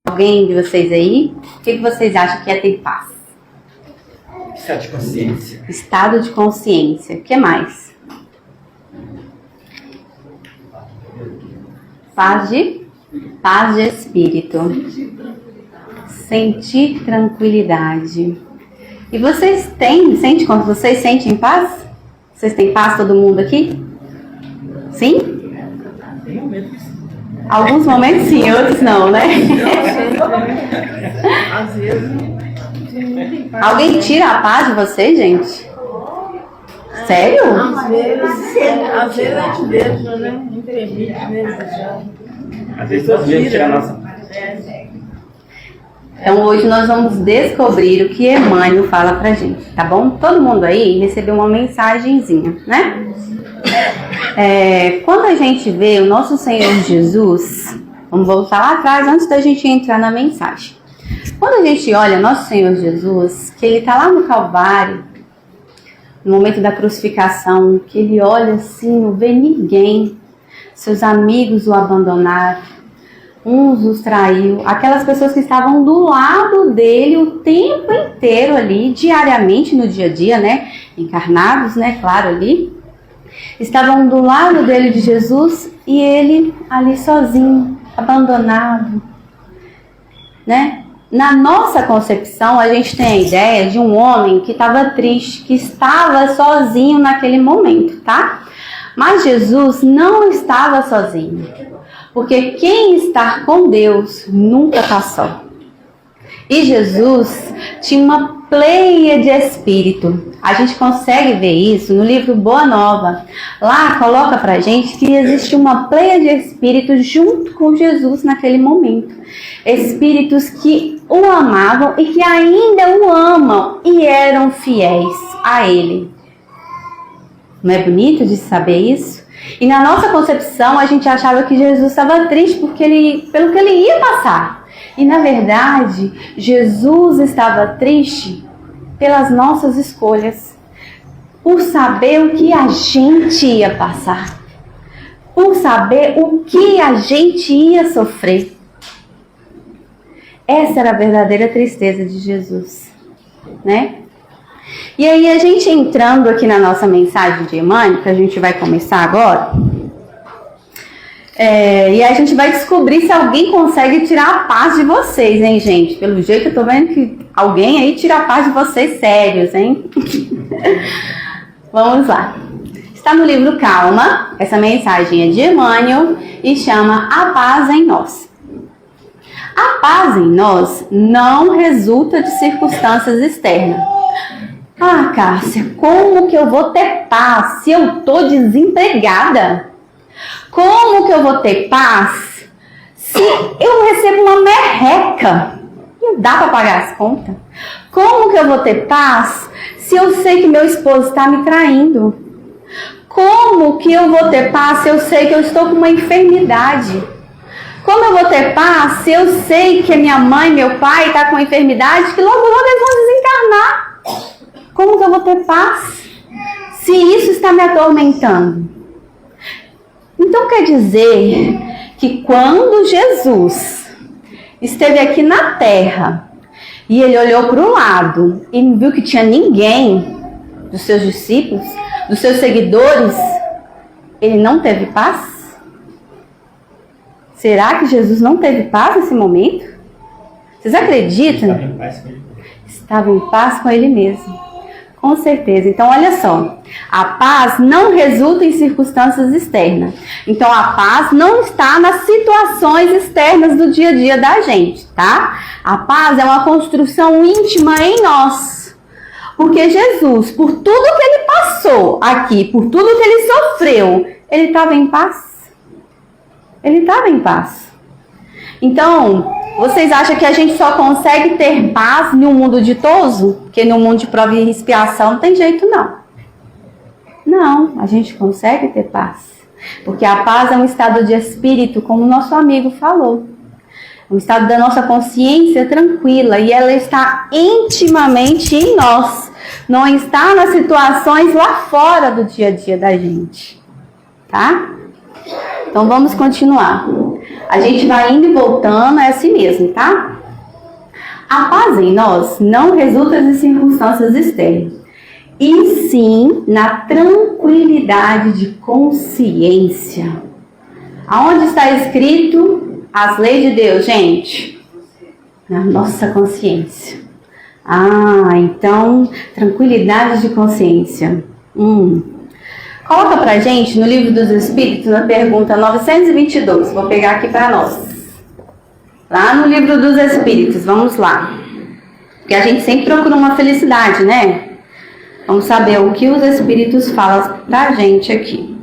Alguém de vocês aí? O que vocês acham que é ter paz? Estado de consciência. Estado de consciência. O que mais? Paz de espírito. Sentir tranquilidade. E vocês quando vocês sentem paz? Vocês têm paz, todo mundo aqui? Sim? Alguns momentos sim, outros não, né? Às vezes. Alguém tira a paz de vocês, gente? Sério? Às vezes a gente deixa, né? Entrevista mesmo já. Às vezes Deus mesmo tira a nossa. Então hoje nós vamos descobrir o que Emmanuel fala pra gente, tá bom? Todo mundo aí recebeu uma mensagenzinha, né? Quando a gente vê o nosso Senhor Jesus, vamos voltar lá atrás antes da gente entrar na mensagem. Quando a gente olha nosso Senhor Jesus, que ele está lá no Calvário, no momento da crucificação, que ele olha assim, não vê ninguém, seus amigos o abandonaram, uns os traiu, aquelas pessoas que estavam do lado dele o tempo inteiro ali, diariamente no dia a dia, né, encarnados, né, claro ali, estavam do lado dele de Jesus e ele ali sozinho, abandonado, né? Na nossa concepção, a gente tem a ideia de um homem que estava triste, que estava sozinho naquele momento, tá? Mas Jesus não estava sozinho, porque quem está com Deus nunca está só. E Jesus tinha uma pleia de espírito. A gente consegue ver isso no livro Boa Nova. Lá coloca pra gente que existe uma pleia de espíritos junto com Jesus naquele momento. Espíritos que o amavam e que ainda o amam e eram fiéis a ele. Não é bonito de saber isso? E na nossa concepção a gente achava que Jesus estava triste pelo que ele ia passar. E na verdade, Jesus estava triste pelas nossas escolhas, por saber o que a gente ia passar, por saber o que a gente ia sofrer. Essa era a verdadeira tristeza de Jesus, né? E aí a gente entrando aqui na nossa mensagem de Emmanuel, que a gente vai começar agora, e a gente vai descobrir se alguém consegue tirar a paz de vocês, hein, gente? Pelo jeito eu tô vendo que alguém aí tira a paz de vocês sérios, hein? Vamos lá. Está no livro Calma, essa mensagem é de Emmanuel e chama A Paz em Nós. A paz em nós não resulta de circunstâncias externas. Ah, Cássia, como que eu vou ter paz se eu tô desempregada? Como que eu vou ter paz se eu recebo uma merreca? Não dá para pagar as contas. Como que eu vou ter paz se eu sei que meu esposo está me traindo? Como que eu vou ter paz se eu sei que eu estou com uma enfermidade? Como eu vou ter paz se eu sei que a minha mãe, meu pai está com uma enfermidade que logo eles vão desencarnar? Como que eu vou ter paz se isso está me atormentando? Então quer dizer que quando Jesus esteve aqui na terra e ele olhou para o lado e não viu que tinha ninguém dos seus discípulos, dos seus seguidores, ele não teve paz? Será que Jesus não teve paz nesse momento? Vocês acreditam? Estava em paz com ele mesmo. Com certeza. Então, olha só. A paz não resulta em circunstâncias externas. Então, a paz não está nas situações externas do dia a dia da gente, tá? A paz é uma construção íntima em nós. Porque Jesus, por tudo que ele passou aqui, por tudo que ele sofreu, ele estava em paz? Ele estava em paz. Então, vocês acham que a gente só consegue ter paz em um mundo ditoso? Porque no mundo de prova e expiação não tem jeito, não. Não, a gente consegue ter paz. Porque a paz é um estado de espírito, como o nosso amigo falou. Um estado da nossa consciência tranquila. E ela está intimamente em nós. Não está nas situações lá fora do dia a dia da gente. Tá? Então vamos continuar. A gente vai indo e voltando, é assim mesmo, tá? A paz em nós não resulta de circunstâncias externas, e sim na tranquilidade de consciência. Aonde está escrito as leis de Deus, gente? Na nossa consciência. Então, tranquilidade de consciência. Coloca pra gente no Livro dos Espíritos, na pergunta 922. Vou pegar aqui para nós. Lá no Livro dos Espíritos, vamos lá. Porque a gente sempre procura uma felicidade, né? Vamos saber o que os Espíritos falam pra gente aqui.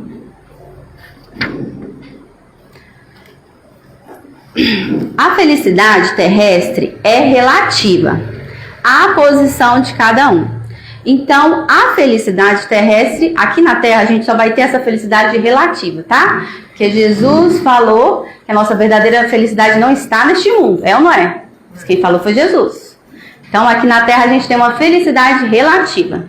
A felicidade terrestre é relativa à posição de cada um. Então, a felicidade terrestre, aqui na Terra, a gente só vai ter essa felicidade relativa, tá? Porque Jesus falou que a nossa verdadeira felicidade não está neste mundo, é ou não é? Quem falou foi Jesus. Então, aqui na Terra, a gente tem uma felicidade relativa.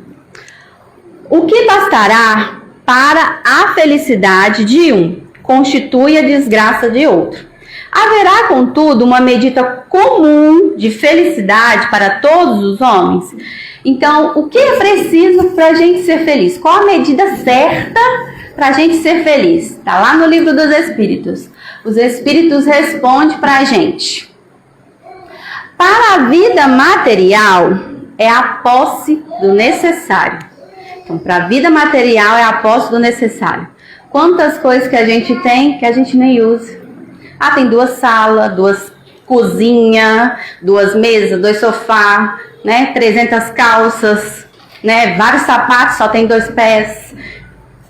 O que bastará para a felicidade de um constitui a desgraça de outro. Haverá, contudo, uma medida comum de felicidade para todos os homens? Então, o que é preciso para a gente ser feliz? Qual a medida certa para a gente ser feliz? Está lá no Livro dos Espíritos. Os Espíritos respondem para a gente. Para a vida material, é a posse do necessário. Então, para a vida material, é a posse do necessário. Quantas coisas que a gente tem que a gente nem usa? Tem 2 salas, 2 cozinhas, 2 mesas, 2 sofás, né? 300 calças, né? Vários sapatos, só tem 2 pés,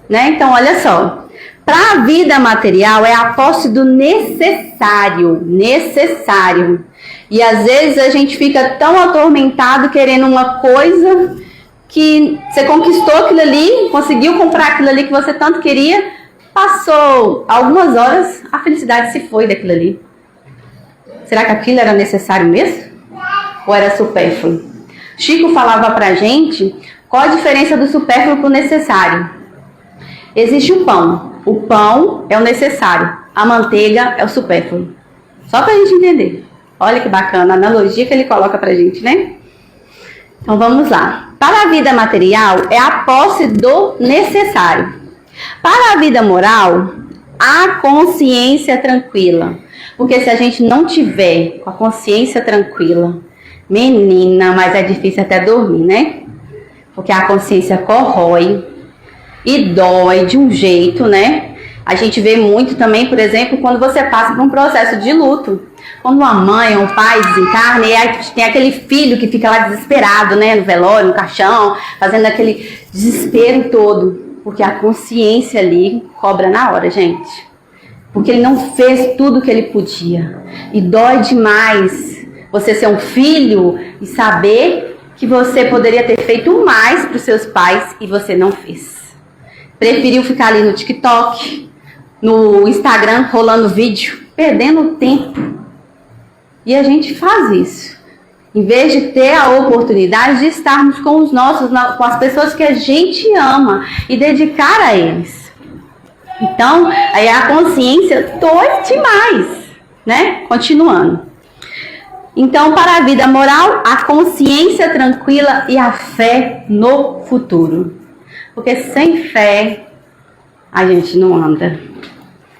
né? Então, olha só. Para a vida material, é a posse do necessário. E às vezes a gente fica tão atormentado querendo uma coisa que você conquistou aquilo ali, conseguiu comprar aquilo ali que você tanto queria. Passou algumas horas, a felicidade se foi daquilo ali. Será que aquilo era necessário mesmo? Ou era supérfluo? Chico falava pra gente qual a diferença do supérfluo para o necessário. Existe o pão. O pão é o necessário. A manteiga é o supérfluo. Só pra gente entender. Olha que bacana a analogia que ele coloca pra gente, né? Então vamos lá. Para a vida material, é a posse do necessário. Para a vida moral, a consciência tranquila. Porque se a gente não tiver com a consciência tranquila, menina, mas é difícil até dormir, né? Porque a consciência corrói e dói de um jeito, né? A gente vê muito também, por exemplo, quando você passa por um processo de luto. Quando uma mãe ou um pai desencarna, e aí tem aquele filho que fica lá desesperado, né? No velório, no caixão, fazendo aquele desespero todo. Porque a consciência ali cobra na hora, gente. Porque ele não fez tudo o que ele podia. E dói demais você ser um filho e saber que você poderia ter feito mais para os seus pais e você não fez. Preferiu ficar ali no TikTok, no Instagram, rolando vídeo, perdendo tempo. E a gente faz isso. Em vez de ter a oportunidade de estarmos com os nossos, com as pessoas que a gente ama e dedicar a eles. Então, aí a consciência dói demais, né? Continuando. Então, para a vida moral, a consciência tranquila e a fé no futuro. Porque sem fé, a gente não anda.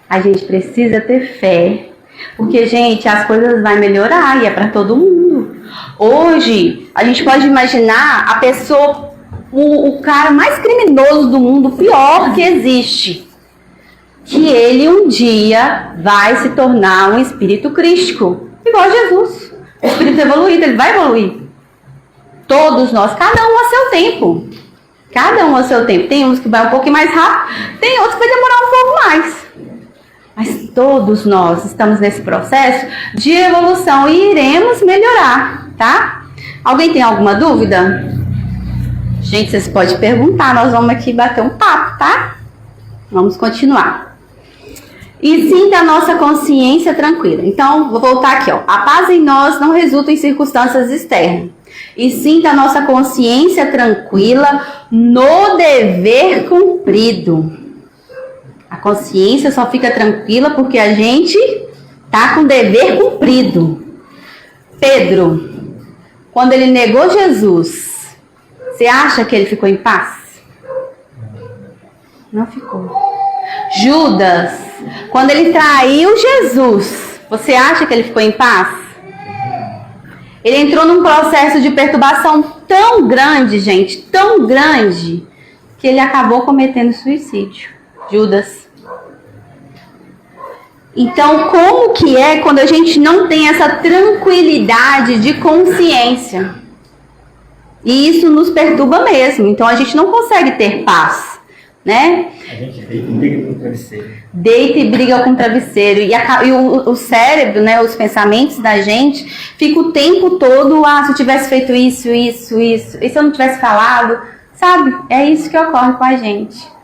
A gente precisa ter fé. Porque, gente, as coisas vão melhorar e é para todo mundo. Hoje, a gente pode imaginar a pessoa, o cara mais criminoso do mundo, o pior que existe. Que ele um dia vai se tornar um espírito crístico. Igual a Jesus. O espírito evoluído, ele vai evoluir. Todos nós, cada um a seu tempo. Cada um a seu tempo. Tem uns que vai um pouquinho mais rápido, tem outros que vai demorar um pouco mais. Mas todos nós estamos nesse processo de evolução e iremos melhorar, tá? Alguém tem alguma dúvida? Gente, vocês podem perguntar, nós vamos aqui bater um papo, tá? Vamos continuar. E sinta a nossa consciência tranquila. Então, vou voltar aqui, ó. A paz em nós não resulta em circunstâncias externas. E sinta a nossa consciência tranquila no dever cumprido. A consciência só fica tranquila porque a gente tá com dever cumprido. Pedro, quando ele negou Jesus, você acha que ele ficou em paz? Não ficou. Judas, quando ele traiu Jesus, você acha que ele ficou em paz? Ele entrou num processo de perturbação tão grande, gente, tão grande, que ele acabou cometendo suicídio. Judas. Então, como que é quando a gente não tem essa tranquilidade de consciência? E isso nos perturba mesmo. Então, a gente não consegue ter paz, né? A gente deita e briga com o travesseiro. Deita e briga com o travesseiro. E o cérebro, né, os pensamentos da gente, fica o tempo todo, se eu tivesse feito isso, e se eu não tivesse falado, sabe? É isso que ocorre com a gente.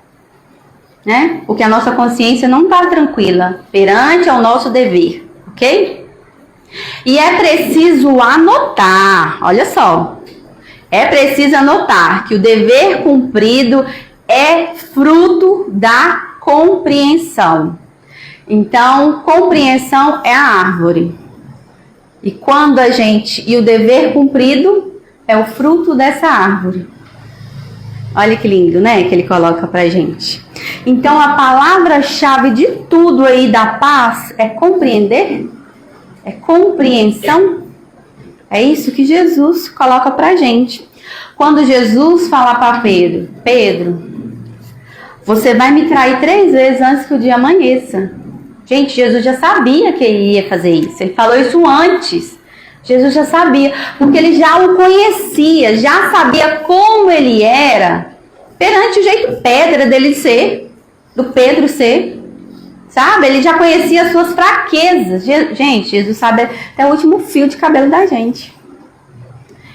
Né? Porque a nossa consciência não está tranquila perante ao nosso dever, ok? E é preciso anotar, olha só, é preciso anotar que o dever cumprido é fruto da compreensão. Então, compreensão é a árvore. E o dever cumprido é o fruto dessa árvore. Olha que lindo, né? Que ele coloca pra gente. Então, a palavra-chave de tudo aí da paz é compreender? É compreensão? É isso que Jesus coloca pra gente. Quando Jesus fala para Pedro, Pedro, você vai me trair 3 vezes antes que o dia amanheça. Gente, Jesus já sabia que ele ia fazer isso. Ele falou isso antes. Jesus já sabia, porque ele já o conhecia, já sabia como ele era, perante o jeito pedra dele ser, do Pedro ser, sabe? Ele já conhecia as suas fraquezas. Gente, Jesus sabe até o último fio de cabelo da gente.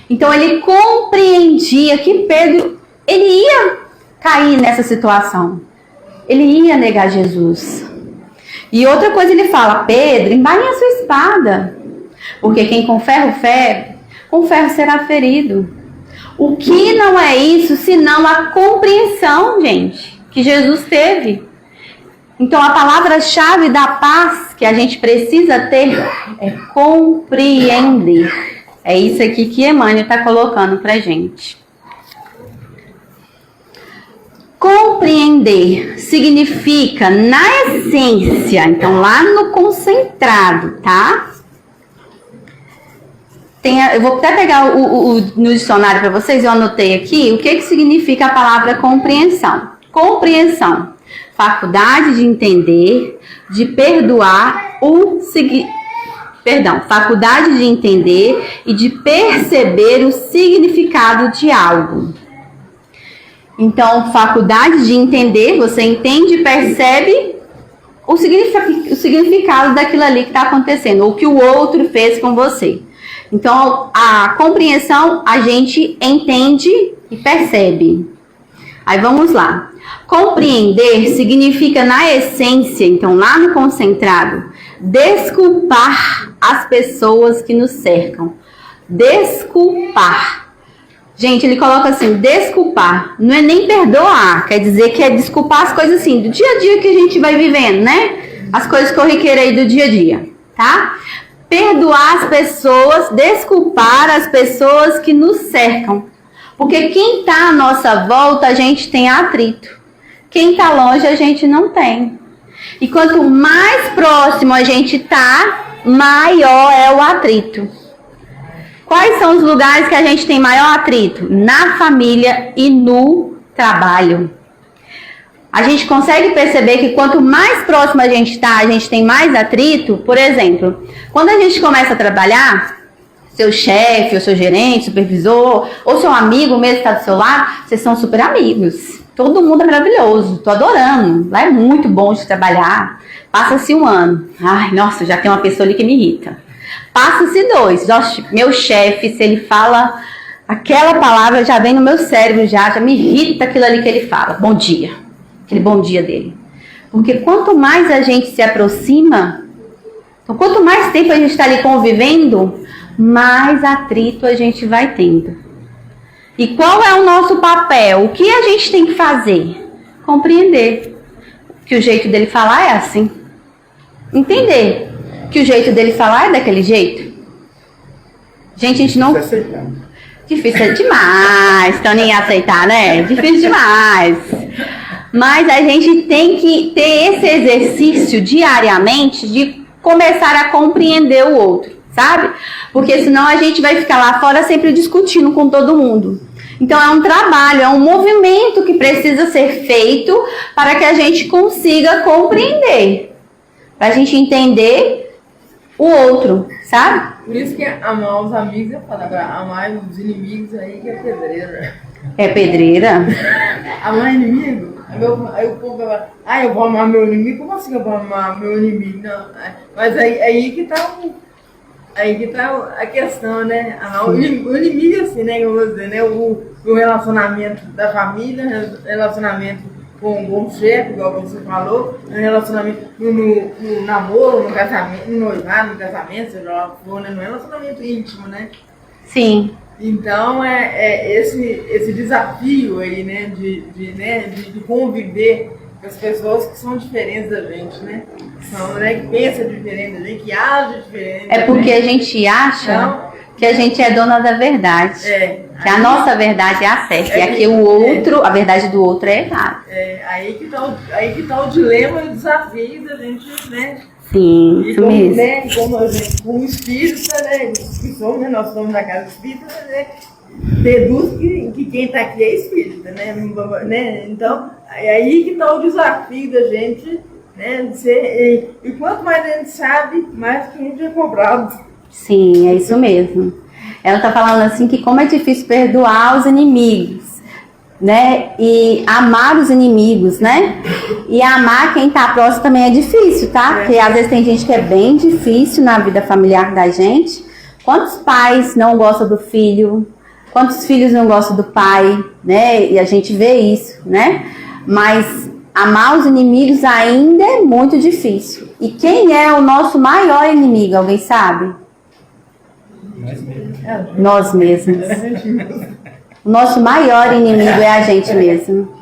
Então ele compreendia que Pedro, ele ia cair nessa situação. Ele ia negar Jesus. E outra coisa ele fala, Pedro, embainha a sua espada. Porque quem com ferro será ferido. O que não é isso, senão a compreensão, gente, que Jesus teve. Então, a palavra-chave da paz que a gente precisa ter é compreender. É isso aqui que Emmanuel está colocando pra gente. Compreender significa, na essência, então lá no concentrado, tá? Eu vou até pegar no dicionário para vocês, eu anotei aqui o que significa a palavra compreensão. Compreensão, faculdade de entender, de perdoar faculdade de entender e de perceber o significado de algo. Então, faculdade de entender, você entende e percebe o significado daquilo ali que está acontecendo, ou que o outro fez com você. Então, a compreensão a gente entende e percebe. Aí vamos lá. Compreender significa, na essência, então lá no concentrado, desculpar as pessoas que nos cercam. Desculpar. Gente, ele coloca assim, desculpar. Não é nem perdoar, quer dizer que é desculpar as coisas assim, do dia a dia que a gente vai vivendo, né? As coisas corriqueiras aí do dia a dia, tá? Perdoar as pessoas, desculpar as pessoas que nos cercam. Porque quem está à nossa volta, a gente tem atrito. Quem está longe, a gente não tem. E quanto mais próximo a gente está, maior é o atrito. Quais são os lugares que a gente tem maior atrito? Na família e no trabalho. A gente consegue perceber que quanto mais próximo a gente está, a gente tem mais atrito. Por exemplo, quando a gente começa a trabalhar, seu chefe, ou seu gerente, supervisor, ou seu amigo mesmo que está do seu lado, vocês são super amigos. Todo mundo é maravilhoso, tô adorando. Lá é muito bom de trabalhar. Passa-se 1 ano. Ai, nossa, já tem uma pessoa ali que me irrita. Passa-se 2. Nossa, meu chefe, se ele fala aquela palavra, já vem no meu cérebro, já me irrita aquilo ali que ele fala. Bom dia. Aquele bom dia dele. Porque quanto mais a gente se aproxima, então quanto mais tempo a gente está ali convivendo, mais atrito a gente vai tendo. E qual é o nosso papel? O que a gente tem que fazer? Compreender que o jeito dele falar é assim. Entender que o jeito dele falar é daquele jeito? Gente, a gente não... Difícil demais, Toninha, aceitar, né? Difícil demais. Mas a gente tem que ter esse exercício diariamente de começar a compreender o outro, sabe? Porque senão a gente vai ficar lá fora sempre discutindo com todo mundo. Então é um trabalho, é um movimento que precisa ser feito para que a gente consiga compreender. Para a gente entender o outro, sabe? Por isso que amar os amigos, eu falo agora, amar os inimigos aí que é pedreira. É pedreira? Amar inimigo? Aí o povo vai falar, eu vou amar meu inimigo? Como assim eu vou amar meu inimigo? Não, mas aí que tá a questão, né? O inimigo, assim, né? Eu vou dizer, né? O relacionamento da família, relacionamento com o chefe, igual você falou, no relacionamento, no namoro, no casamento, no noivado, no casamento, seja lá o que for, né? No relacionamento íntimo, né? Sim. Então, esse desafio aí, né? De conviver com as pessoas que são diferentes da gente, né? São, né? Que pensam diferente da gente, que agem diferente. É porque a gente acha que a gente é dona da verdade. Que a nossa verdade é a certa. E aqui o outro, a verdade do outro é errada. Aí que tá o dilema e o desafio da gente, né? Sim, isso mesmo. Né, como a gente, como espírita, né? Que somos, né? Nós somos da casa espírita, né? Deduz que quem está aqui é espírita, né? Então, é aí que está o desafio da gente, né? De ser, e quanto mais a gente sabe, mais que a gente é cobrado. Sim, é isso mesmo. Ela está falando assim que como é difícil perdoar os inimigos, né? E amar os inimigos, né? E amar quem está próximo também é difícil, tá? Porque às vezes tem gente que é bem difícil na vida familiar da gente. Quantos pais não gostam do filho? Quantos filhos não gostam do pai, né? E a gente vê isso, né? Mas amar os inimigos ainda é muito difícil. E quem é o nosso maior inimigo? Alguém sabe? Nós mesmos. O nosso maior inimigo é a gente mesmo.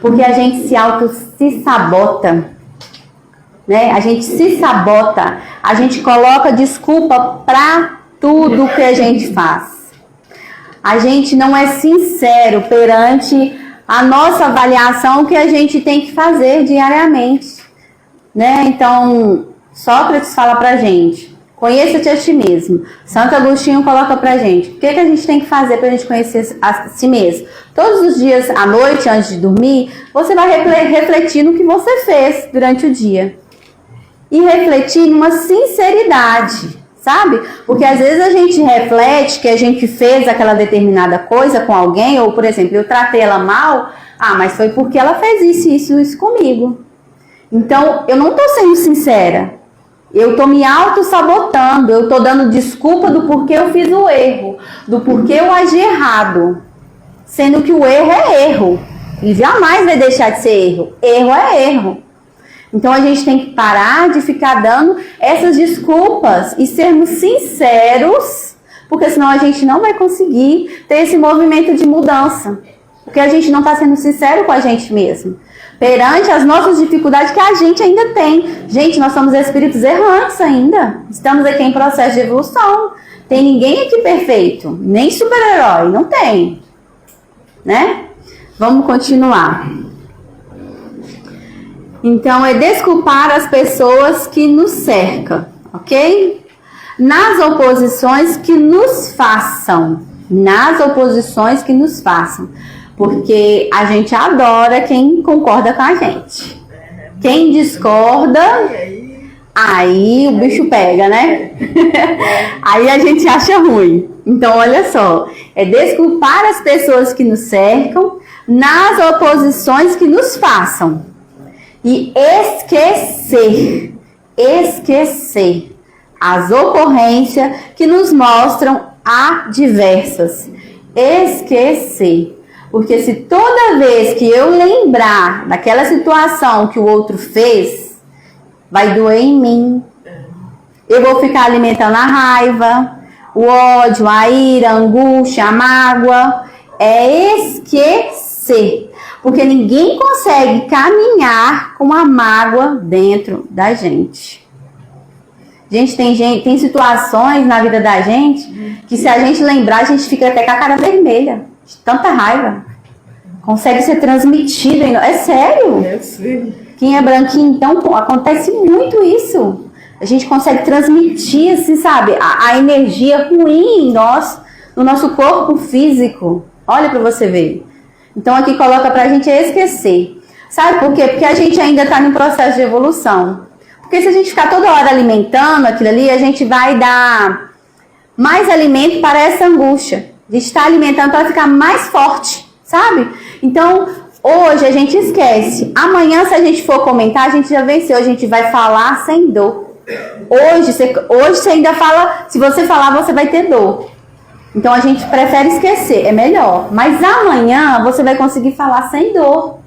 Porque a gente se sabota. Né? A gente se sabota. A gente coloca desculpa para tudo que a gente faz. A gente não é sincero perante a nossa avaliação que a gente tem que fazer diariamente. Né? Então, Sócrates fala pra gente, conheça-te a ti mesmo. Santo Agostinho coloca pra gente, o que a gente tem que fazer pra gente conhecer a si mesmo? Todos os dias, à noite, antes de dormir, você vai refletir no que você fez durante o dia. E refletir numa sinceridade, sabe? Porque às vezes a gente reflete que a gente fez aquela determinada coisa com alguém, ou por exemplo, eu tratei ela mal, mas foi porque ela fez isso comigo. Então, eu não estou sendo sincera. Eu estou me auto-sabotando. Eu estou dando desculpa do porquê eu fiz o erro. Do porquê eu agi errado. Sendo que o erro é erro. E jamais vai deixar de ser erro. Erro é erro. Então, a gente tem que parar de ficar dando essas desculpas e sermos sinceros. Porque senão a gente não vai conseguir ter esse movimento de mudança. Porque a gente não está sendo sincero com a gente mesmo. Perante as nossas dificuldades que a gente ainda tem. Gente, nós somos espíritos errantes ainda. Estamos aqui em processo de evolução. Tem ninguém aqui perfeito. Nem super-herói. Não tem. Né? Vamos continuar. Então, é desculpar as pessoas que nos cercam. Ok? Nas oposições que nos façam. Nas oposições que nos façam. Porque a gente adora quem concorda com a gente. Quem discorda, aí o bicho pega, né? Aí a gente acha ruim. Então, olha só. É desculpar as pessoas que nos cercam nas oposições que nos façam. E esquecer as ocorrências que nos mostram adversas. Esquecer. Porque se toda vez que eu lembrar daquela situação que o outro fez, vai doer em mim. Eu vou ficar alimentando a raiva, o ódio, a ira, a angústia, a mágoa. É esquecer. Porque ninguém consegue caminhar com a mágoa dentro da gente. Gente, tem situações na vida da gente que se a gente lembrar, a gente fica até com a cara vermelha, de tanta raiva. Consegue ser transmitido. É sério? Eu sei. Quem é branquinho, então, acontece muito isso. A gente consegue transmitir, assim, sabe, a energia ruim em nós, no nosso corpo físico. Olha para você ver. Então, aqui coloca pra gente esquecer. Sabe por quê? Porque a gente ainda está no processo de evolução. Porque se a gente ficar toda hora alimentando aquilo ali, a gente vai dar mais alimento para essa angústia. A gente está alimentando para ficar mais forte, sabe? Então, hoje a gente esquece. Amanhã, se a gente for comentar, a gente já venceu. A gente vai falar sem dor. Hoje você ainda fala, se você falar, você vai ter dor. Então, a gente prefere esquecer, é melhor. Mas amanhã, você vai conseguir falar sem dor.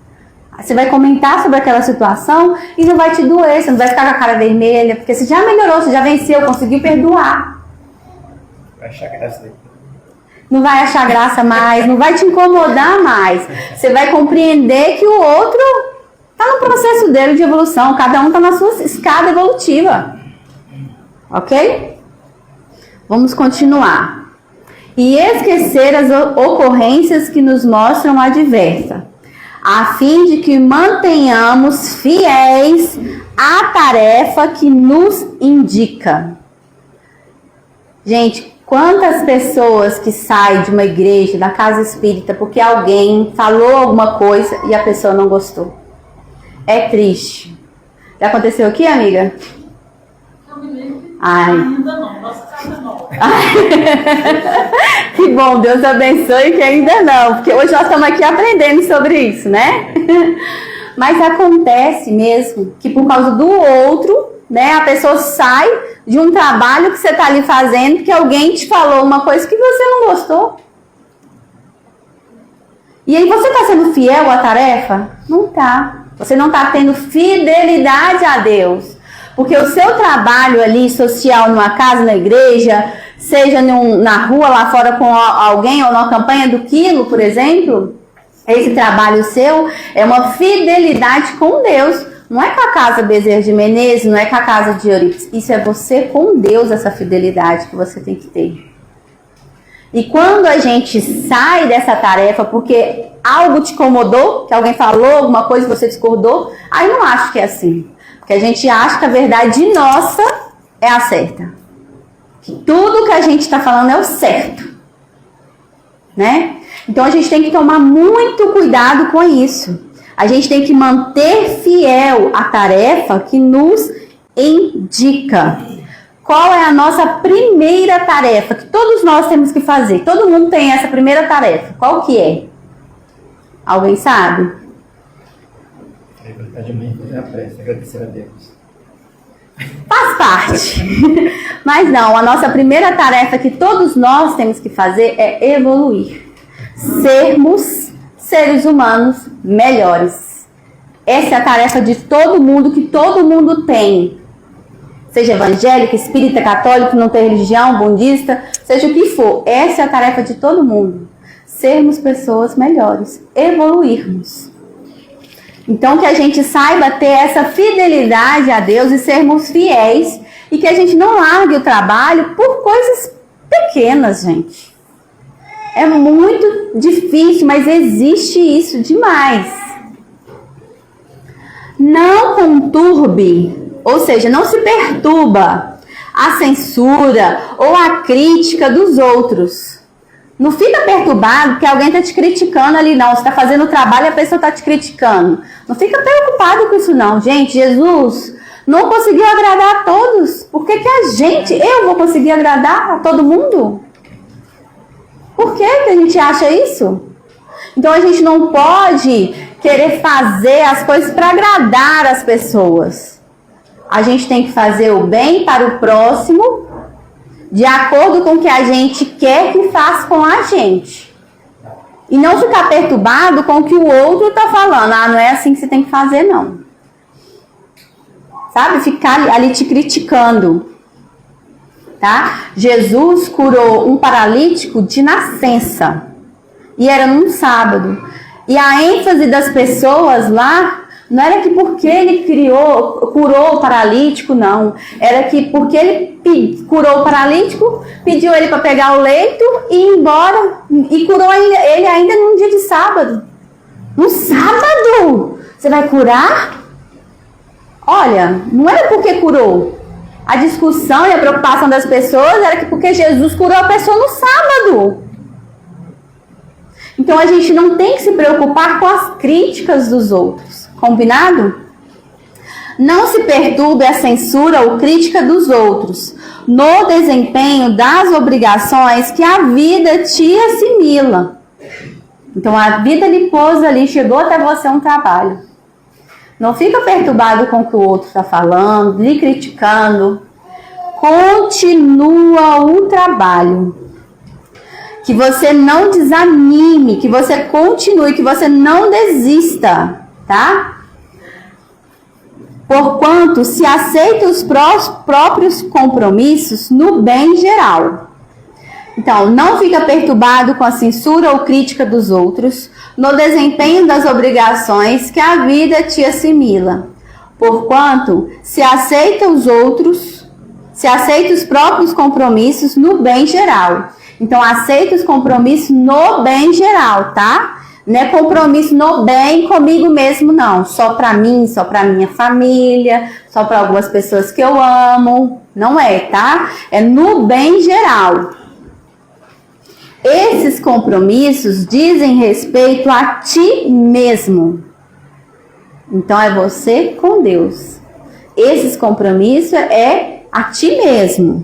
Você vai comentar sobre aquela situação e não vai te doer, você não vai ficar com a cara vermelha, porque você já melhorou, você já venceu, conseguiu perdoar. Vai achar graça daí. Não vai achar graça mais, não vai te incomodar mais. Você vai compreender que o outro está no processo dele de evolução, cada um está na sua escada evolutiva. Ok? Vamos continuar. E esquecer as ocorrências que nos mostram adversa, a fim de que mantenhamos fiéis à tarefa que nos indica. Gente, quantas pessoas que saem de uma igreja, da casa espírita, porque alguém falou alguma coisa e a pessoa não gostou? É triste. Já aconteceu aqui, amiga? Não me lembro. Ai. Ainda não, nossa casa não. Que bom, Deus abençoe que ainda não, porque hoje nós estamos aqui aprendendo sobre isso, né? Mas acontece mesmo que por causa do outro, né, a pessoa sai de um trabalho que você está ali fazendo, que alguém te falou uma coisa que você não gostou. E aí você está sendo fiel à tarefa? Não está. Você não está tendo fidelidade a Deus. Porque o seu trabalho ali social, numa casa, na igreja, seja na rua lá fora com alguém ou na campanha do quilo, por exemplo, esse trabalho seu é uma fidelidade com Deus. Não é com a casa Bezerra de Menezes, não é com a casa de Euripides. Isso é você com Deus, essa fidelidade que você tem que ter. E quando a gente sai dessa tarefa porque algo te incomodou, que alguém falou alguma coisa e você discordou, aí não acho que é assim. Porque a gente acha que a verdade nossa é a certa. Que tudo que a gente está falando é o certo. Né? Então a gente tem que tomar muito cuidado com isso. A gente tem que manter fiel a tarefa que nos indica. Qual é a nossa primeira tarefa que todos nós temos que fazer? Todo mundo tem essa primeira tarefa. Qual que é? Alguém sabe? Levantar de manhã e fazer a prece, agradecer a Deus. Faz parte. Mas não, a nossa primeira tarefa que todos nós temos que fazer é evoluir. Sermos seres humanos melhores. Essa é a tarefa de todo mundo, que todo mundo tem. Seja evangélico, espírita, católico, não tem religião, budista, seja o que for. Essa é a tarefa de todo mundo. Sermos pessoas melhores. Evoluirmos. Então, que a gente saiba ter essa fidelidade a Deus e sermos fiéis. E que a gente não largue o trabalho por coisas pequenas, gente. É muito difícil, mas existe isso demais. Não conturbe, ou seja, não se perturba a censura ou a crítica dos outros. Não fica perturbado porque alguém está te criticando ali, não. Você está fazendo o trabalho e a pessoa está te criticando. Não fica preocupado com isso, não. Gente, Jesus não conseguiu agradar a todos. Por que eu vou conseguir agradar a todo mundo? Por que a gente acha isso? Então a gente não pode querer fazer as coisas para agradar as pessoas. A gente tem que fazer o bem para o próximo de acordo com o que a gente quer que faça com a gente. E não ficar perturbado com o que o outro está falando. Ah, não é assim que você tem que fazer, não. Sabe? Ficar ali te criticando. Tá? Jesus curou um paralítico de nascença. E era num sábado. E a ênfase das pessoas lá Não era que porque ele curou o paralítico, não. Era que porque ele curou o paralítico, pediu ele para pegar o leito e ir embora. E curou ele ainda num dia de sábado. No sábado? Você vai curar? Olha, não era porque curou. A discussão e a preocupação das pessoas era que porque Jesus curou a pessoa no sábado. Então a gente não tem que se preocupar com as críticas dos outros. Combinado? Não se perturbe a censura ou crítica dos outros no desempenho das obrigações que a vida te assimila. Então a vida lhe pôs ali, chegou até você um trabalho. Não fica perturbado com o que o outro está falando, lhe criticando. Continua o trabalho. Que você não desanime, que você continue, que você não desista, tá? Porquanto se aceita os próprios compromissos no bem geral. Então, não fica perturbado com a censura ou crítica dos outros no desempenho das obrigações que a vida te assimila. Porquanto se aceita os próprios compromissos no bem geral. Então, aceita os compromissos no bem geral, tá? Não é compromisso no bem comigo mesmo, não. Só para mim, só para minha família, só para algumas pessoas que eu amo. Não é, tá? É no bem geral. Esses compromissos dizem respeito a ti mesmo. Então, é você com Deus. Esses compromissos é a ti mesmo.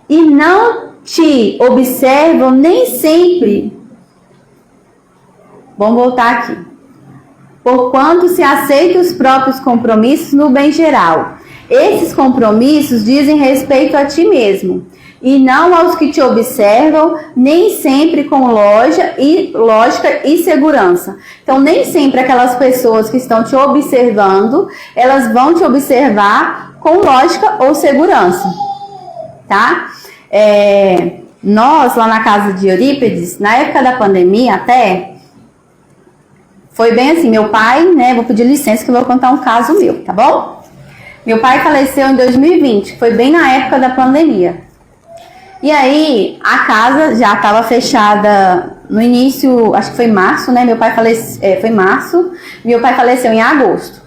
E não te observam nem sempre. Vamos voltar aqui. Porquanto se aceita os próprios compromissos no bem geral. Esses compromissos dizem respeito a ti mesmo. E não aos que te observam, nem sempre com lógica e segurança. Então, nem sempre aquelas pessoas que estão te observando, elas vão te observar com lógica ou segurança. Tá? Nós, lá na casa de Eurípides, na época da pandemia até, foi bem assim, meu pai, né, vou pedir licença que eu vou contar um caso meu, tá bom? Meu pai faleceu em 2020, foi bem na época da pandemia. E aí, a casa já estava fechada no início, acho que foi março, né, meu pai faleceu, foi março, meu pai faleceu em agosto.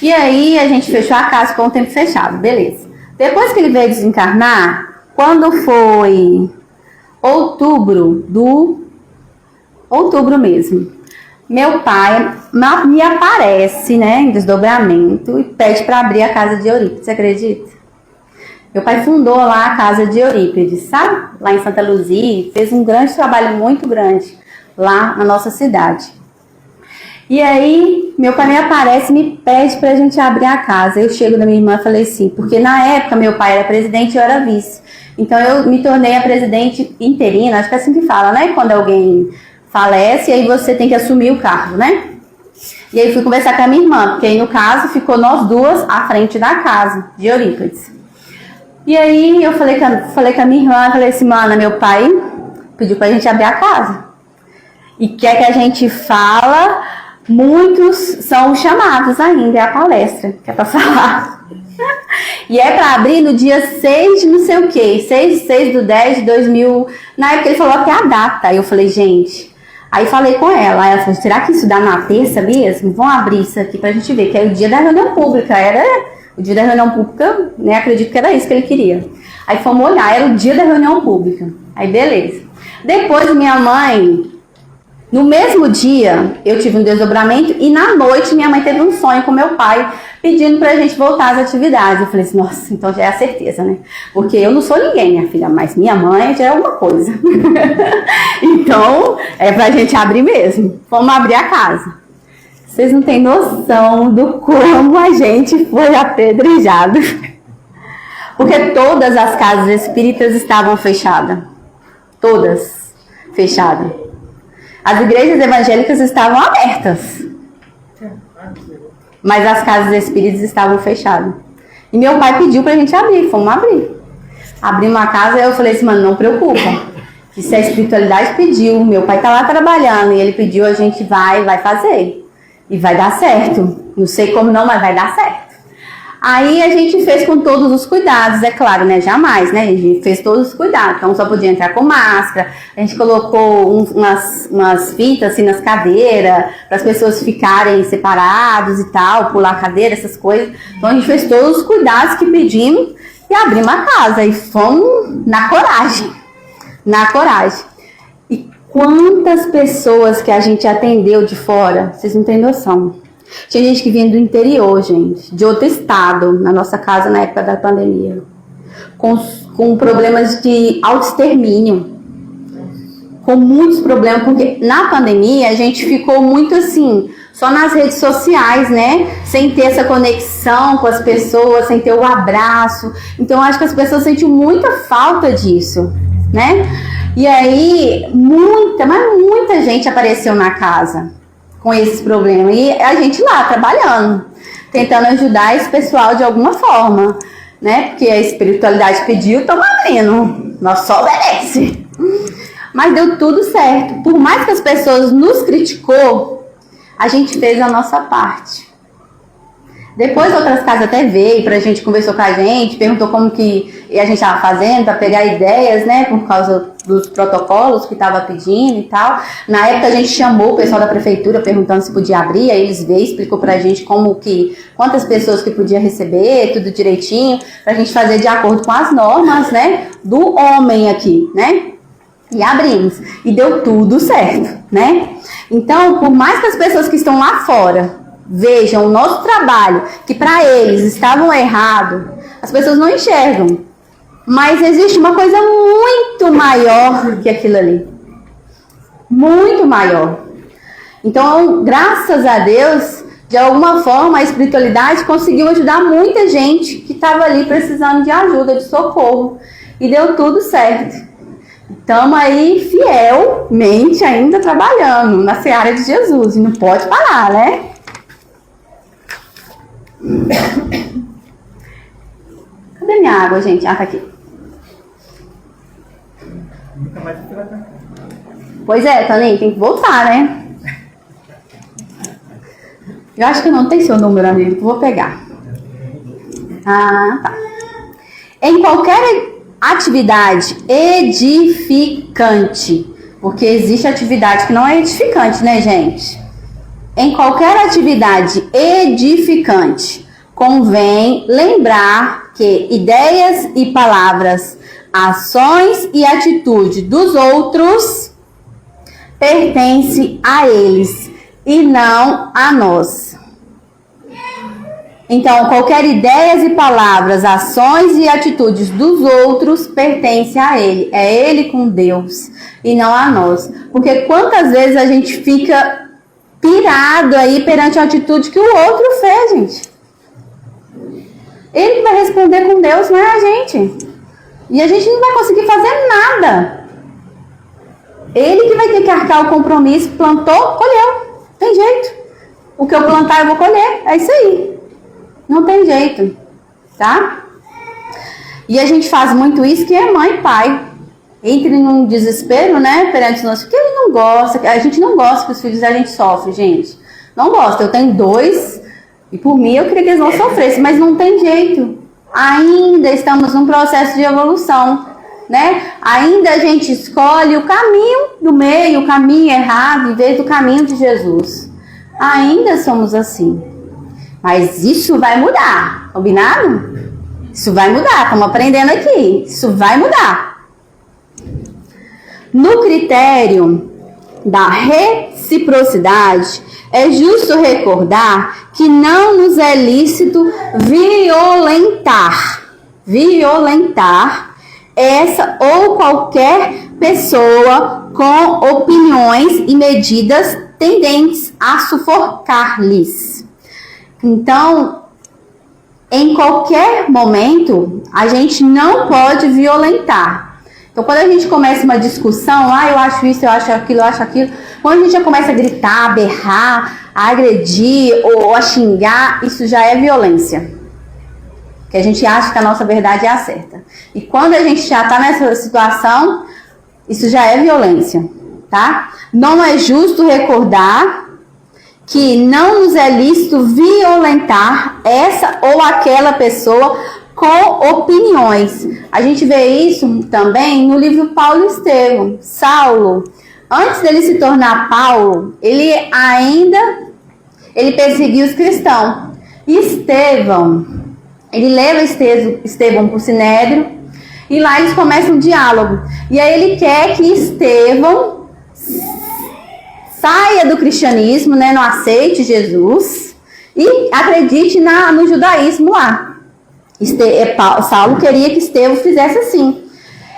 E aí, a gente fechou a casa, ficou um tempo fechado, beleza. Depois que ele veio desencarnar, quando foi outubro mesmo, meu pai me aparece, né, em desdobramento e pede para abrir a casa de Eurípides, você acredita? Meu pai fundou lá a casa de Eurípides, sabe? Lá em Santa Luzia, fez um grande trabalho, muito grande, lá na nossa cidade. E aí, meu pai me aparece e me pede pra gente abrir a casa. Eu chego da minha irmã e falei assim, porque na época meu pai era presidente e eu era vice. Então eu me tornei a presidente interina, acho que é assim que fala, né? Quando alguém falece, aí você tem que assumir o cargo, né? E aí fui conversar com a minha irmã, porque aí no caso ficou nós duas à frente da casa de Eurípides. E aí eu falei com a minha irmã, falei assim, mana, meu pai pediu pra gente abrir a casa. E quer que a gente fala, muitos são chamados ainda, é a palestra, que é pra falar. E é pra abrir no dia 6 de não sei o que, 6/10/2000, na época ele falou até a data, aí eu falei, gente, aí falei com ela, ela falou, será que isso dá na terça mesmo? Vamos abrir isso aqui pra gente ver, que é o dia da reunião pública, era o dia da reunião pública, né, acredito que era isso que ele queria. Aí fomos olhar, era o dia da reunião pública, aí beleza. Depois minha mãe, no mesmo dia, eu tive um desdobramento e na noite minha mãe teve um sonho com meu pai, pedindo pra gente voltar às atividades. Eu falei assim, nossa, então já é a certeza, né? Porque eu não sou ninguém, minha filha, mas minha mãe já é uma coisa. Então, é pra gente abrir mesmo. Vamos abrir a casa. Vocês não têm noção do como a gente foi apedrejado. Porque todas as casas espíritas estavam fechadas. Todas fechadas. As igrejas evangélicas estavam abertas. Mas as casas espíritas estavam fechadas. E meu pai pediu pra gente abrir, fomos abrir. Abrimos uma casa e eu falei assim, mano, não preocupa. Que se a espiritualidade pediu, meu pai tá lá trabalhando e ele pediu, a gente vai fazer. E vai dar certo. Não sei como não, mas vai dar certo. Aí a gente fez com todos os cuidados, é claro, né? Jamais, né? A gente fez todos os cuidados. Então só podia entrar com máscara. A gente colocou umas fitas assim nas cadeiras, para as pessoas ficarem separados e tal, pular a cadeira, essas coisas. Então a gente fez todos os cuidados que pedimos e abrimos a casa. E fomos na coragem. Na coragem. E quantas pessoas que a gente atendeu de fora, vocês não têm noção. Tinha gente que vinha do interior, gente, de outro estado, na nossa casa na época da pandemia, com problemas de autoextermínio, com muitos problemas, porque na pandemia a gente ficou muito assim, só nas redes sociais, né, sem ter essa conexão com as pessoas, sem ter o abraço. Então acho que as pessoas sentiram muita falta disso, né? E aí muita gente apareceu na casa com esses problemas. E a gente lá trabalhando, tentando ajudar esse pessoal de alguma forma, né? Porque a espiritualidade pediu, estamos abrindo. Nós só obedece. Mas deu tudo certo. Por mais que as pessoas nos criticou, a gente fez a nossa parte. Depois outras casas até veio pra gente, conversou com a gente, perguntou como que a gente estava fazendo para pegar ideias, né, por causa dos protocolos que estava pedindo e tal. Na época a gente chamou o pessoal da prefeitura perguntando se podia abrir, aí eles veio, explicou pra gente quantas pessoas que podia receber, tudo direitinho, pra gente fazer de acordo com as normas, né, do homem aqui, né. E abrimos. E deu tudo certo, né. Então, por mais que as pessoas que estão lá fora vejam o nosso trabalho, que para eles estavam errado, as pessoas não enxergam. Mas existe uma coisa muito maior que aquilo ali. Muito maior. Então, graças a Deus, de alguma forma, a espiritualidade conseguiu ajudar muita gente que estava ali precisando de ajuda, de socorro. E deu tudo certo. Estamos aí fielmente ainda trabalhando na seara de Jesus. E não pode parar, né? Cadê minha água, gente? Ah, tá aqui. Nunca mais você vai cantar. Pois é, Toninho, tem que voltar, né? Eu acho que não tem seu número, amigo. Vou pegar. Ah, tá. Em qualquer atividade edificante, porque existe atividade que não é edificante, né, gente? Em qualquer atividade edificante, convém lembrar que ideias e palavras, ações e atitude dos outros pertencem a eles e não a nós. Então, qualquer ideias e palavras, ações e atitudes dos outros pertencem a ele. É ele com Deus e não a nós. Porque quantas vezes a gente fica pirado aí perante a atitude que o outro fez, gente. Ele que vai responder com Deus, não é a gente. E a gente não vai conseguir fazer nada. Ele que vai ter que arcar o compromisso, plantou, colheu. Tem jeito. O que eu plantar eu vou colher. É isso aí. Não tem jeito. Tá? E a gente faz muito isso que é mãe e pai. Entre num desespero, né, perante os nossos filhos, porque ele não gosta, a gente não gosta que os filhos a gente sofre, gente. Não gosta. Eu tenho 2 e por mim eu queria que eles não sofressem, mas não tem jeito. Ainda estamos num processo de evolução, né? Ainda a gente escolhe o caminho do meio, o caminho errado, em vez do caminho de Jesus. Ainda somos assim. Mas isso vai mudar, combinado? Isso vai mudar, estamos aprendendo aqui. Isso vai mudar. No critério da reciprocidade, é justo recordar que não nos é lícito violentar essa ou qualquer pessoa com opiniões e medidas tendentes a sufocar-lhes. Então, em qualquer momento, a gente não pode violentar. Então, quando a gente começa uma discussão, eu acho isso, eu acho aquilo, quando a gente já começa a gritar, a berrar, a agredir ou a xingar, isso já é violência. Porque a gente acha que a nossa verdade é a certa. E quando a gente já está nessa situação, isso já é violência, tá? Não é justo recordar que não nos é lícito violentar essa ou aquela pessoa com opiniões. A gente vê isso também no livro Paulo e Estevão. Saulo, antes dele se tornar Paulo, ele perseguiu os cristãos. Estevão, ele leva Estevão para o Sinédrio e lá eles começam um diálogo. E aí ele quer que Estevão saia do cristianismo, né, não aceite Jesus e acredite no judaísmo lá. Saulo queria que Estevão fizesse assim.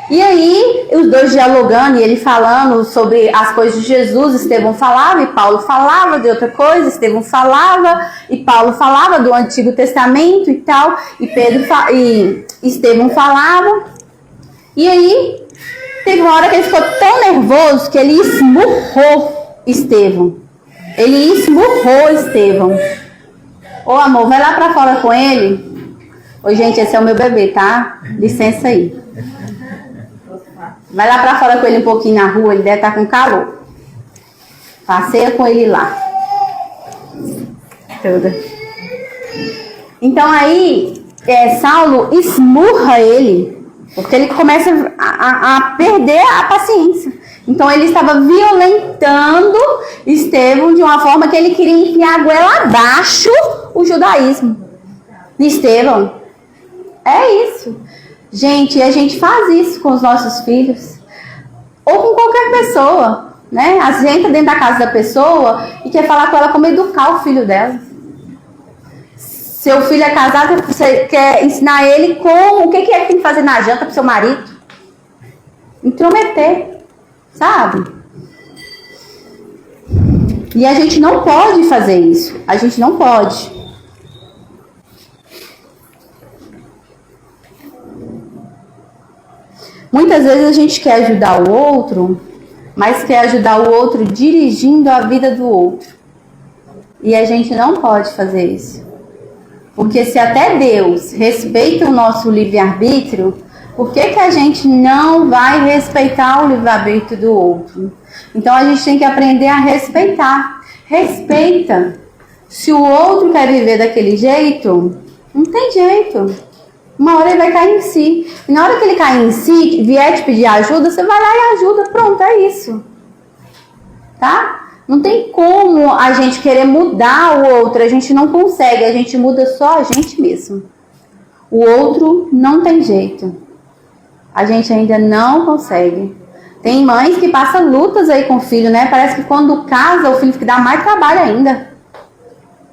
E aí, os dois dialogando e ele falando sobre as coisas de Jesus, Estevão falava e Paulo falava de outra coisa, Estevão falava e Paulo falava do Antigo Testamento e tal, e Estevão falava. E aí, teve uma hora que ele ficou tão nervoso que ele esmurrou Estevão. Ô amor, vai lá pra fora com ele. Ô gente, esse é o meu bebê, tá? Licença aí. Vai lá pra fora com ele um pouquinho na rua, ele deve estar com calor. Passeia com ele lá. Tudo. Então aí, Saulo esmurra ele, porque ele começa a perder a paciência. Então ele estava violentando Estevão de uma forma que ele queria enfiar a goela abaixo o judaísmo. Estevão, é isso. Gente, a gente faz isso com os nossos filhos. Ou com qualquer pessoa, né? A gente entra dentro da casa da pessoa e quer falar com ela como educar o filho dela. Seu filho é casado, você quer ensinar ele o que é que tem que fazer na janta pro seu marido. Intrometer, sabe? E a gente não pode fazer isso. A gente não pode. Muitas vezes a gente quer ajudar o outro, mas quer ajudar o outro dirigindo a vida do outro. E a gente não pode fazer isso. Porque se até Deus respeita o nosso livre-arbítrio, por que a gente não vai respeitar o livre-arbítrio do outro? Então a gente tem que aprender a respeitar. Respeita. Se o outro quer viver daquele jeito, não tem jeito. Uma hora ele vai cair em si. E na hora que ele cair em si, vier te pedir ajuda, você vai lá e ajuda. Pronto, é isso. Tá? Não tem como a gente querer mudar o outro. A gente não consegue. A gente muda só a gente mesmo. O outro não tem jeito. A gente ainda não consegue. Tem mães que passam lutas aí com o filho, né? Parece que quando casa, o filho fica dá mais trabalho ainda.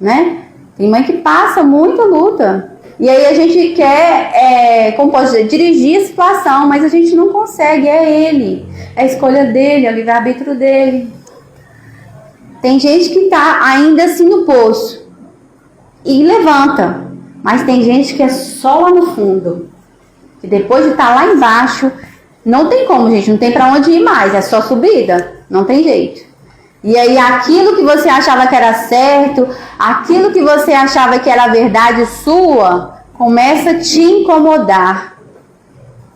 Né? Tem mãe que passa muita luta. E aí a gente quer, como pode dizer, dirigir a situação, mas a gente não consegue, é ele. É a escolha dele, é o livre-arbítrio dele. Tem gente que tá ainda assim no poço e levanta, mas tem gente que é só lá no fundo. Que depois de estar lá embaixo, não tem como, gente, não tem pra onde ir mais, é só subida, não tem jeito. E aí aquilo que você achava que era certo, aquilo que você achava que era a verdade sua, começa a te incomodar.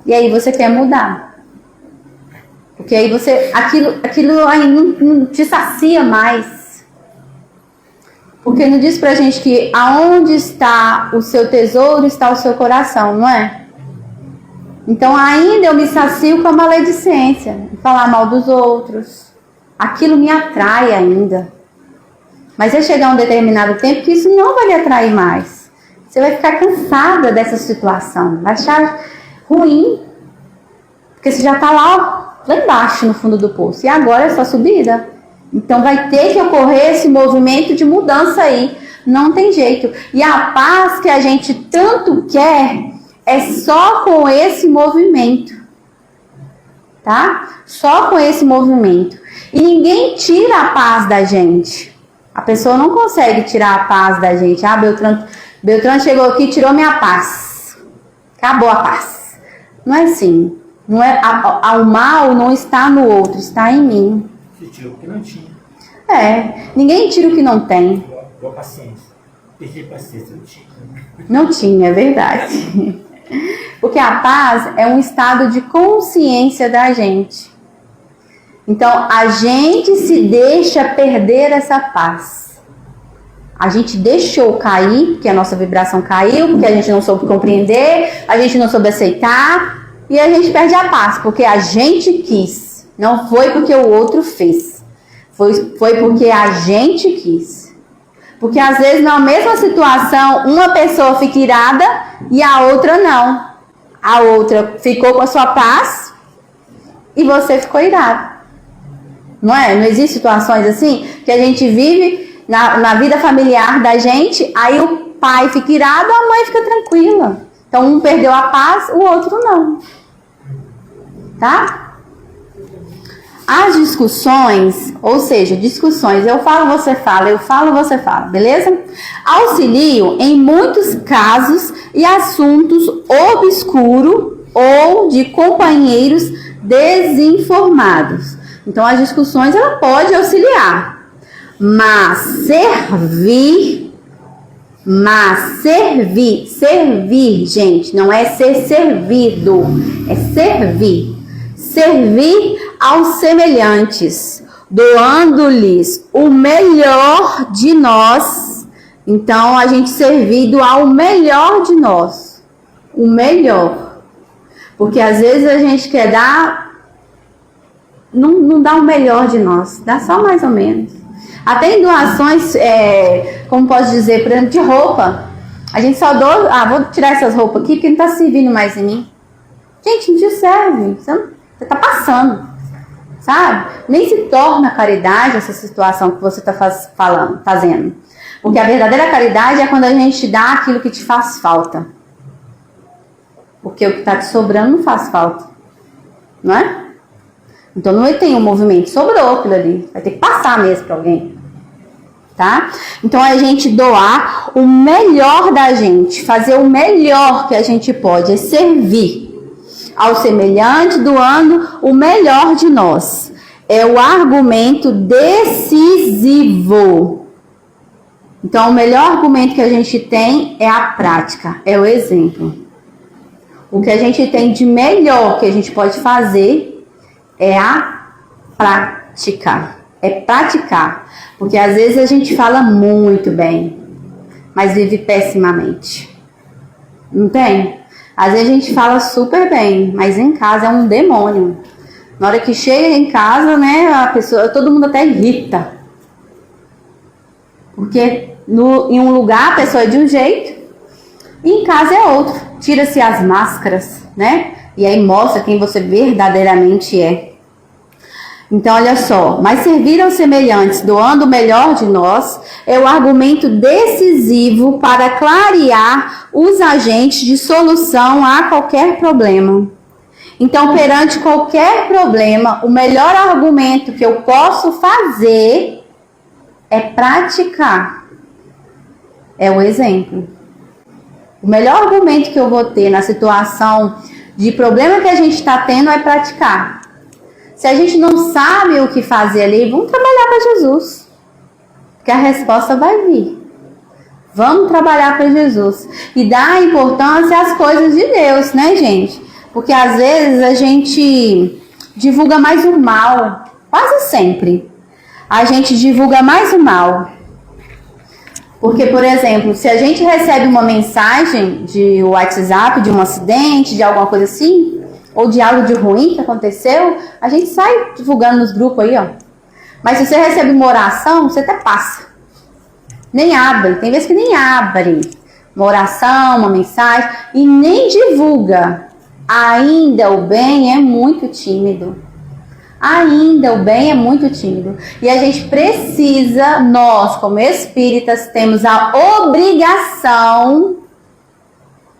E aí você quer mudar. Porque aí aquilo aí não te sacia mais. Porque não diz pra gente que aonde está o seu tesouro, está o seu coração, não é? Então ainda eu me sacio com a maledicência, falar mal dos outros. Aquilo me atrai ainda. Mas vai chegar um determinado tempo que isso não vai lhe atrair mais. Você vai ficar cansada dessa situação. Vai achar ruim. Porque você já está lá embaixo, no fundo do poço. E agora é só subida. Então vai ter que ocorrer esse movimento de mudança aí. Não tem jeito. E a paz que a gente tanto quer é só com esse movimento. Tá? Só com esse movimento. E ninguém tira a paz da gente. A pessoa não consegue tirar a paz da gente. Ah, Beltrano chegou aqui e tirou minha paz. Acabou a paz. Não é assim. Não é, o mal não está no outro, está em mim. Você tirou o que não tinha. Ninguém tira o que não tem. Boa paciência. Perdi paciência, não tinha. Não tinha, é verdade. Porque a paz é um estado de consciência da gente. Então, a gente se deixa perder essa paz. A gente deixou cair, porque a nossa vibração caiu, porque a gente não soube compreender, a gente não soube aceitar, e a gente perde a paz, porque a gente quis. Não foi porque o outro fez. Foi porque a gente quis. Porque às vezes na mesma situação, uma pessoa fica irada e a outra não. A outra ficou com a sua paz e você ficou irado. Não é? Não existem situações assim que a gente vive na vida familiar da gente, aí o pai fica irado, a mãe fica tranquila. Então um perdeu a paz, o outro não. Tá? As discussões, ou seja, discussões, eu falo, você fala, eu falo, você fala, beleza? Auxiliam em muitos casos e assuntos obscuros ou de companheiros desinformados. Então as discussões, ela pode auxiliar. Mas servir, gente, não é ser servido, é servir. Servir aos semelhantes, doando-lhes o melhor de nós. Então, a gente servindo ao melhor de nós, o melhor. Porque às vezes a gente quer dar, não dá o melhor de nós, dá só mais ou menos. Até em doações, como posso dizer, por exemplo, de roupa. A gente só doa, vou tirar essas roupas aqui porque não está servindo mais em mim. Gente, não te serve, você está passando, sabe? Nem se torna caridade essa situação que você está fazendo. Porque a verdadeira caridade é quando a gente dá aquilo que te faz falta. Porque o que está te sobrando não faz falta, não é? Então não tem um movimento, sobrou aquilo ali, vai ter que passar mesmo para alguém, tá? Então a gente doar o melhor da gente, fazer o melhor que a gente pode, é servir ao semelhante, doando o melhor de nós. É o argumento decisivo. Então o melhor argumento que a gente tem é a prática, é o exemplo. O que a gente tem de melhor que a gente pode fazer é a prática. É praticar. Porque às vezes a gente fala muito bem, mas vive pessimamente. Não tem? Às vezes a gente fala super bem, mas em casa é um demônio. Na hora que chega em casa, né, todo mundo até irrita. Porque em um lugar a pessoa é de um jeito, e em casa é outro. Tira-se as máscaras, né? E aí mostra quem você verdadeiramente é. Então, olha só, mas servir aos semelhantes, doando o melhor de nós, é o argumento decisivo para clarear os agentes de solução a qualquer problema. Então, perante qualquer problema, o melhor argumento que eu posso fazer é praticar. É o exemplo. O melhor argumento que eu vou ter na situação de problema que a gente está tendo é praticar. Se a gente não sabe o que fazer ali, vamos trabalhar para Jesus. Porque a resposta vai vir. Vamos trabalhar para Jesus. E dar importância às coisas de Deus, né, gente? Porque às vezes a gente divulga mais o mal. Quase sempre. A gente divulga mais o mal. Porque, por exemplo, se a gente recebe uma mensagem de WhatsApp, de um acidente, de alguma coisa assim, ou de algo de ruim que aconteceu, a gente sai divulgando nos grupos aí, ó. Mas se você recebe uma oração, você até passa. Nem abre, tem vezes que nem abre. Uma oração, uma mensagem, e nem divulga. Ainda o bem é muito tímido. Ainda o bem é muito tímido. E a gente precisa, nós como espíritas, temos a obrigação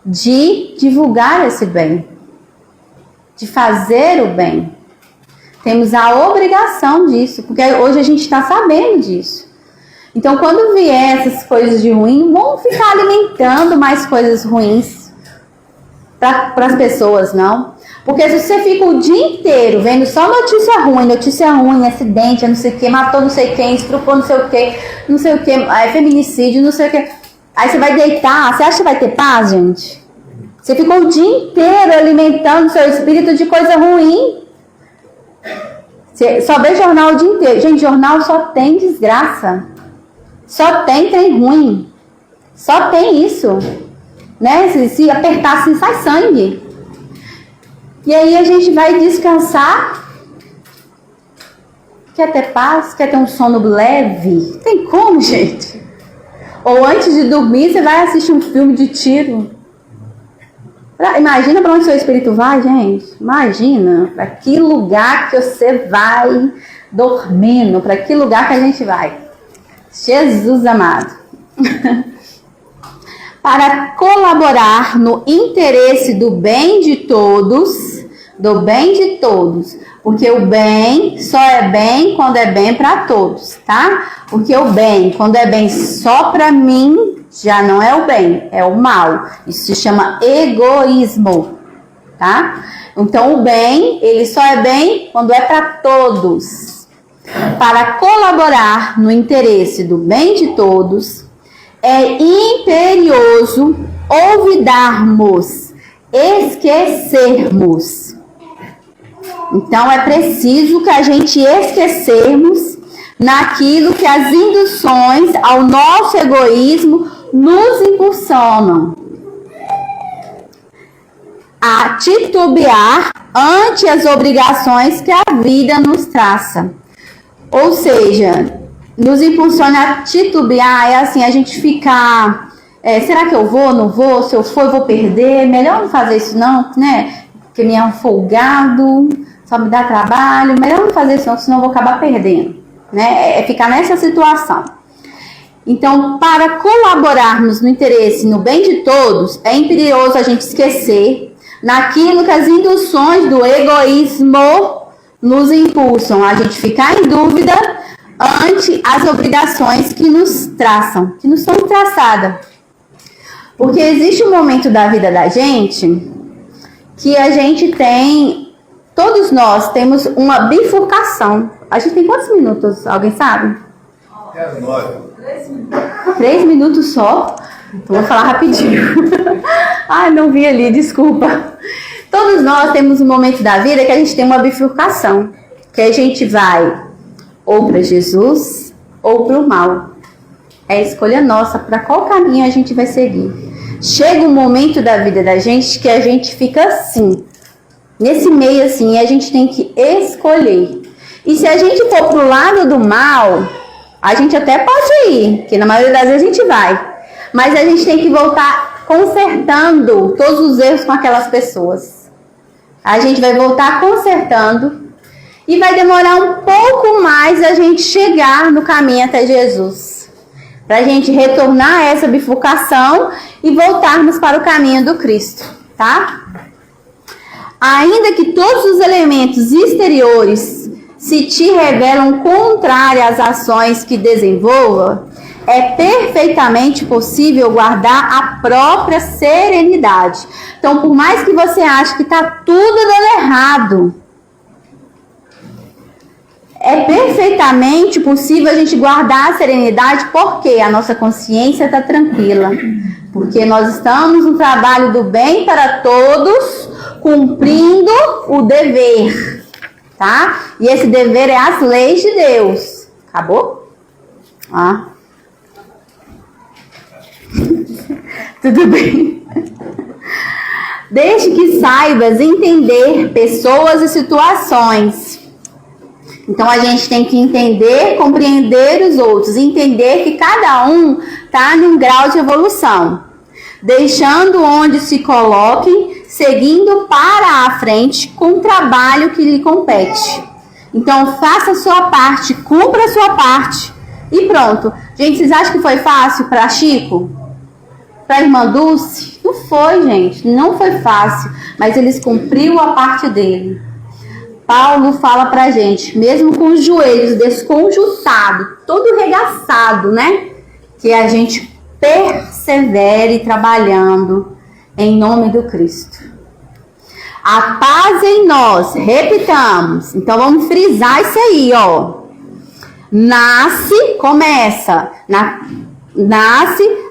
de divulgar esse bem. De fazer o bem. Temos a obrigação disso, porque hoje a gente está sabendo disso. Então, quando vier essas coisas de ruim, não vamos ficar alimentando mais coisas ruins para as pessoas, não. Porque se você fica o dia inteiro vendo só notícia ruim, acidente, não sei o que, matou não sei quem, estrupou não sei o que, feminicídio, não sei o que. Aí você vai deitar, você acha que vai ter paz, gente? Você ficou o dia inteiro alimentando seu espírito de coisa ruim. Você só vê jornal o dia inteiro. Gente, jornal só tem desgraça. Só tem trem ruim. Só tem isso. Né? Se apertar assim, sai sangue. E aí a gente vai descansar. Quer ter paz? Quer ter um sono leve? Tem como, gente? Ou antes de dormir, você vai assistir um filme de tiro. Imagina para onde seu espírito vai, gente. Imagina para que lugar que você vai dormindo. Para que lugar que a gente vai. Jesus amado. Para colaborar no interesse do bem de todos. Do bem de todos. Porque o bem só é bem quando é bem para todos, tá? Porque o bem, quando é bem só para mim, já não é o bem, é o mal. Isso se chama egoísmo, tá? Então o bem, ele só é bem quando é para todos. Para colaborar no interesse do bem de todos, é imperioso olvidarmos, esquecermos. Então, é preciso que a gente esquecermos naquilo que as induções ao nosso egoísmo nos impulsionam. A titubear ante as obrigações que a vida nos traça. Ou seja, nos impulsiona a titubear, é assim, a gente ficar... será que eu vou, não vou? Se eu for, eu vou perder. Melhor não fazer isso não, né? Porque me é um folgado... Só me dá trabalho, melhor não fazer isso, senão eu vou acabar perdendo, né? É ficar nessa situação. Então, para colaborarmos no interesse, no bem de todos, é imperioso a gente esquecer naquilo que as induções do egoísmo nos impulsam, a gente ficar em dúvida ante as obrigações que nos traçam, que nos são traçadas. Porque existe um momento da vida da gente que a gente tem... Todos nós temos uma bifurcação. A gente tem quantos minutos? Alguém sabe? 3 minutos só? Então vou falar rapidinho. Ai, não vi ali, desculpa. Todos nós temos um momento da vida que a gente tem uma bifurcação. Que a gente vai ou para Jesus ou para o mal. É escolha nossa para qual caminho a gente vai seguir. Chega um momento da vida da gente que a gente fica assim. Nesse meio assim, a gente tem que escolher. E se a gente for pro lado do mal, a gente até pode ir, que na maioria das vezes a gente vai. Mas a gente tem que voltar consertando todos os erros com aquelas pessoas. A gente vai voltar consertando e vai demorar um pouco mais a gente chegar no caminho até Jesus. Para a gente retornar a essa bifurcação e voltarmos para o caminho do Cristo, tá? Ainda que todos os elementos exteriores se te revelam contrários às ações que desenvolva, é perfeitamente possível guardar a própria serenidade. Então, por mais que você ache que está tudo dando errado, é perfeitamente possível a gente guardar a serenidade porque a nossa consciência está tranquila. Porque nós estamos no trabalho do bem para todos, cumprindo o dever, tá? E esse dever é as leis de Deus. Acabou? Tudo bem? Desde que saibas entender pessoas e situações. Então a gente tem que entender, compreender os outros, entender que cada um está em um grau de evolução. Deixando onde se coloquem, seguindo para a frente com o trabalho que lhe compete. Então, faça a sua parte, cumpra a sua parte e pronto. Gente, vocês acham que foi fácil para Chico? Para a irmã Dulce? Não foi, gente, não foi fácil, mas eles cumpriu a parte dele. Paulo fala pra gente, mesmo com os joelhos desconjuntados, todo regaçado, né? Que a gente persevere trabalhando em nome do Cristo. A paz em nós, repitamos. Então vamos frisar isso aí, ó. Nasce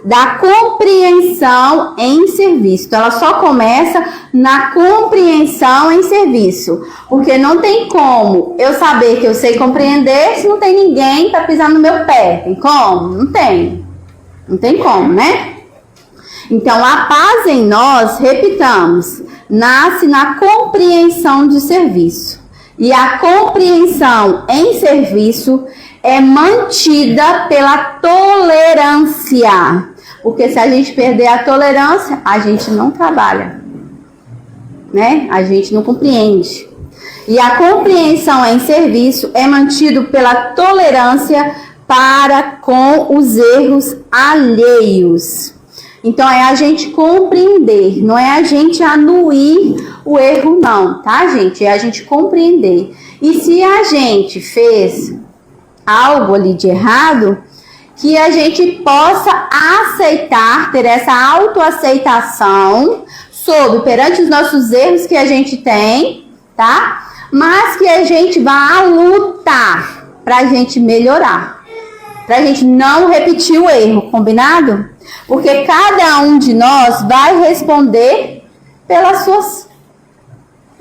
da compreensão em serviço. Então, ela só começa na compreensão em serviço. Porque não tem como eu saber que eu sei compreender se não tem ninguém para pisar no meu pé. Tem como? Não tem. Não tem como, né? Então, a paz em nós, repitamos, nasce na compreensão de serviço. E a compreensão em serviço é mantida pela tolerância. Porque se a gente perder a tolerância, a gente não trabalha, né? A gente não compreende. E a compreensão em serviço é mantido pela tolerância para com os erros alheios. Então, é a gente compreender, não é a gente anuir o erro, não, tá, gente? É a gente compreender. E se a gente fez algo ali de errado, que a gente possa aceitar, ter essa autoaceitação sobre, perante os nossos erros que a gente tem, tá? Mas que a gente vá lutar pra gente melhorar, pra gente não repetir o erro, combinado? Porque cada um de nós vai responder pelas suas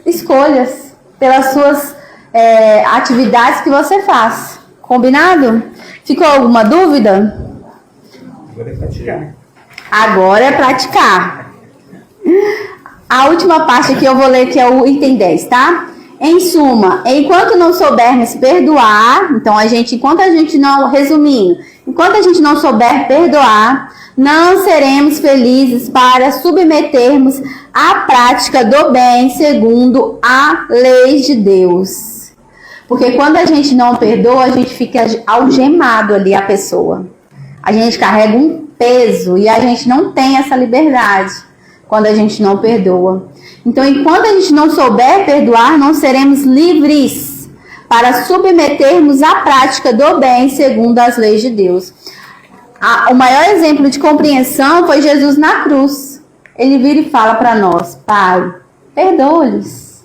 escolhas, pelas suas atividades que você faz. Combinado? Ficou alguma dúvida? Agora é praticar. Agora é praticar. A última parte aqui eu vou ler, que é o item 10, tá? Em suma, enquanto não soubermos perdoar, então enquanto a gente não souber perdoar, não seremos felizes para submetermos à prática do bem segundo a lei de Deus. Porque quando a gente não perdoa, a gente fica algemado ali a pessoa. A gente carrega um peso e a gente não tem essa liberdade quando a gente não perdoa. Então, enquanto a gente não souber perdoar, não seremos livres para submetermos à prática do bem segundo as leis de Deus. O maior exemplo de compreensão foi Jesus na cruz. Ele vira e fala para nós: Pai, perdoa-lhes.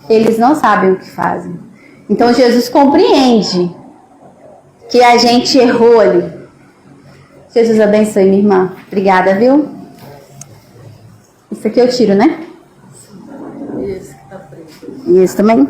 Eles não sabem o que fazem. Então, Jesus compreende que a gente errou ali. Jesus abençoe, minha irmã. Obrigada, viu? Isso aqui eu tiro, né? Esse que tá preto. E esse também.